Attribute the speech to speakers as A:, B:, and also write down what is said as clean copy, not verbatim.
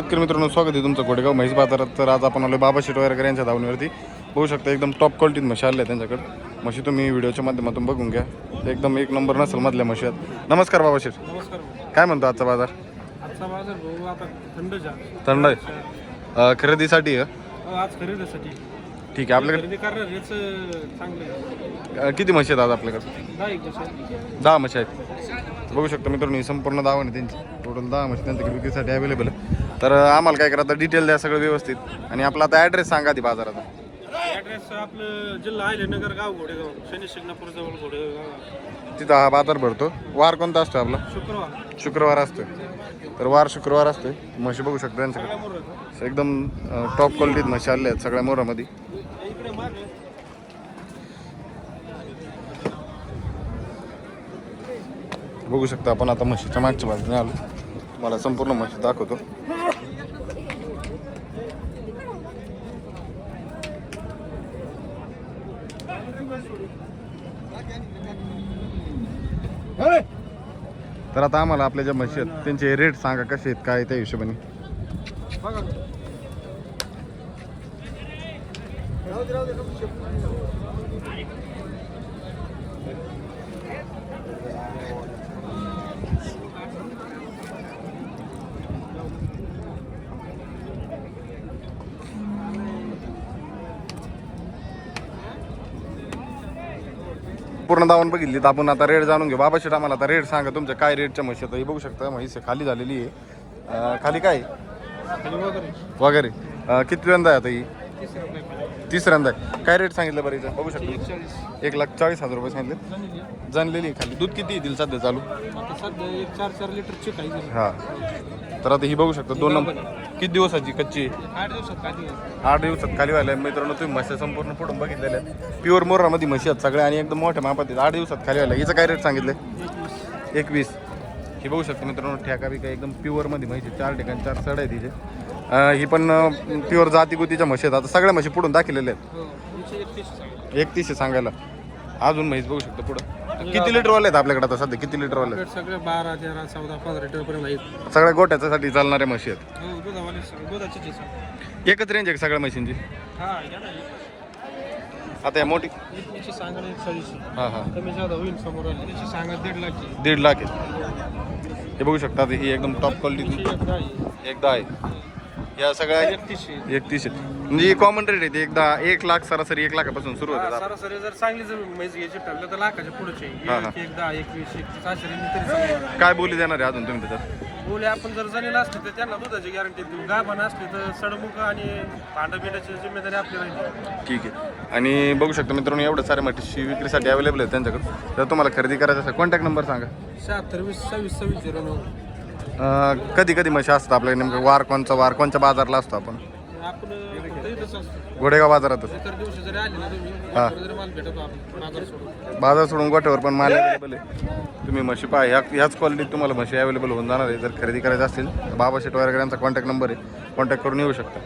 A: शेतकरी मित्रांनो, स्वागत आहे तुमचं घोडेगाव म्हैस बाजारात. तर आज आपण आलो बाबा शेटवायकर यांच्या धावणीवरती. बघू शकता एकदम टॉप क्वालिटीत म्हशी आल्या त्यांच्याकडे. म्हशी तुम्ही व्हिडिओच्या माध्यमातून बघून घ्या. एकदम एक नंबर नसल मधल्या म्हशी आहेत. नमस्कार बाबा शेठ.
B: नमस्कार.
A: काय म्हणतो आजचा बाजार?
B: आजचा बाजार भाऊ आता
A: थंड आहे. खरेदीसाठी आहे?
B: आज खरेदीसाठी.
A: ठीक आहे. आपल्याकडे
B: खरेदी करणार याचं चांगलं.
A: किती म्हशी आहेत आज आपल्याकडे? 10 म्हशी आहेत. बघू शकता मित्रांनो, ही संपूर्ण दावण आहे त्यांची. टोटल 10 म्हशी त्यांच्याकडे विक्रीसाठी अवेलेबल आहे. तर आम्हाला काय करा, आता डिटेल द्या सगळं व्यवस्थित. आणि आपला आता ॲड्रेस सांगा ती बाजाराचा.
B: ॲड्रेस आपलं जिल्हा अहिल्यानगर, गाव घोडेगाव, शनी शिंगणापूर जवळ घोडेगाव.
A: तिथं हा बाजार भरतो. वार कोणता असतो आपला? शुक्रवार असतो. तर वार शुक्रवार असते. म्हशी बघू शकता त्यांच्याकडे एकदम टॉप क्वालिटीत म्हशी आल्या आहेत सगळ्या मोरामध्ये. बघू शकता आपण आता म्हशीच्या मागच्या बाजूने आलो. तुम्हाला संपूर्ण म्हशी दाखवतो. तर आता आम्हाला आपल्या ज्या म्हशी आहेत त्यांचे रेट सांगा, कसे आहेत काय त्या हिशोबाने. पूर्ण दावण बघितली तर आपण आता रेट जाणून घेऊ. बाबा शेठ, आम्हाला आता रेट सांगा तुमच्या. काय रेटच्या म्हशी आता? ही बघू शकता म्हैस खाली झालेली आहे. खाली काय वगैरे किती आहे आता? ही तिसऱ्यांदा आहे. काय रेट सांगितलं बरं हिचं? बघू शकता 1,40,000 रुपये सांगितले. जाणलेली खाली. दूध किती येतील सध्या चालू?
B: सध्या 4-4 लिटरची काही.
A: हां. तर आता ही बघू शकता 2 नंबर. किती दिवसाची कच्ची?
B: 8 दिवसात खाली.
A: 8 दिवसात खाली व्हायला. मित्रांनो, तुम्ही म्हशी संपूर्ण फोटो बघितलेल्या आहेत. प्युअर मोरामध्ये म्हशी आहेत सगळ्या आणि एकदम मोठ्या मापात आहेत. 8 दिवसात खाली व्हायला. हिचं काय रेट सांगितलं? 21. ही बघू शकता मित्रांनो, ठेका बी काय एकदम प्युअरमध्ये म्हशी. 4 ठिकाणी 4 सड आहे तिचे. ही पण प्युअर जातीगुतीच्या म्हशी आहेत. आता सगळ्या म्हशी पुढून दाखवलेल्या आहेत. 31 सांगायला. अजून म्हैस बघू शकता पुढं. किती लिटरवाले आहेत आपल्याकडे आता सध्या? किती लिटरवाले आहेत?
B: सगळे 12, 13, 14, 15 लिटर पर्यंत आहेत.
A: सगळ्या गोट्याच्यासाठी चालणाऱ्या म्हशी आहेत.
B: हो, दुधाची.
A: एकच रेंज आहे सगळ्या म्हशींची? आता या मोठी
B: सांगा 140.
A: हां हां.
B: कमी जादा होईल समोर आली. त्याची सांगा 1.5 लाख.
A: 1.5 लाख आहे. हे बघू शकता ही एकदम टॉप क्वालिटी. एकदा आहे या सगळ्या 31 म्हणजे कॉमन रेट आहे ते. एकदा 1 लाख सरासरी 1 लाखापासून सुरू होते.
B: सरासरी जर चांगली जर म्हैस घ्यायची ठरलं तर लाखाच्या पुढेच आहे. 10, 21, 21 तरी.
A: काय बोली देणार आहे अजून तुम्ही त्याच्यात?
B: बोले आपण जर जणीला असली तर त्यांना दुधाची गॅरंटी देऊ. गाभण असली तर सडमुख आणि भांडबिंडाची जिम्मेदारी आपली राहिली.
A: ठीक आहे. आणि बघू शकता मित्रांनो, एवढ्या साऱ्या म्हशी विक्रीसाठी अवेलेबल आहेत त्यांच्याकडे. तर तुम्हाला खरेदी करायचं असेल कॉन्टॅक्ट नंबर सांगा.
B: 76 20 26 26 09.
A: कधी कधी म्हशी असतात आपल्याकडे? नेमकं वार कोणचा? वार कोणत्या बाजारला असतो आपण?
B: आपण इथंच असतो
A: घोडेगाव बाजारातच.
B: इतर दिवशी जरी आले ना तुम्ही जरी माल भेटतो आपण बाजार सोडून.
A: बाजार सोडून गोठ्यावर पण माल अवेलेबल आहे. तुम्ही म्हशी पहा. ह्याच क्वालिटीत तुम्हाला म्हशी अवेलेबल होऊन जाणार आहे. जर खरेदी करायची असतील तर बाबा शेटवायकर यांचा कॉन्टॅक्ट नंबर आहे. कॉन्टॅक्ट करून येऊ शकता.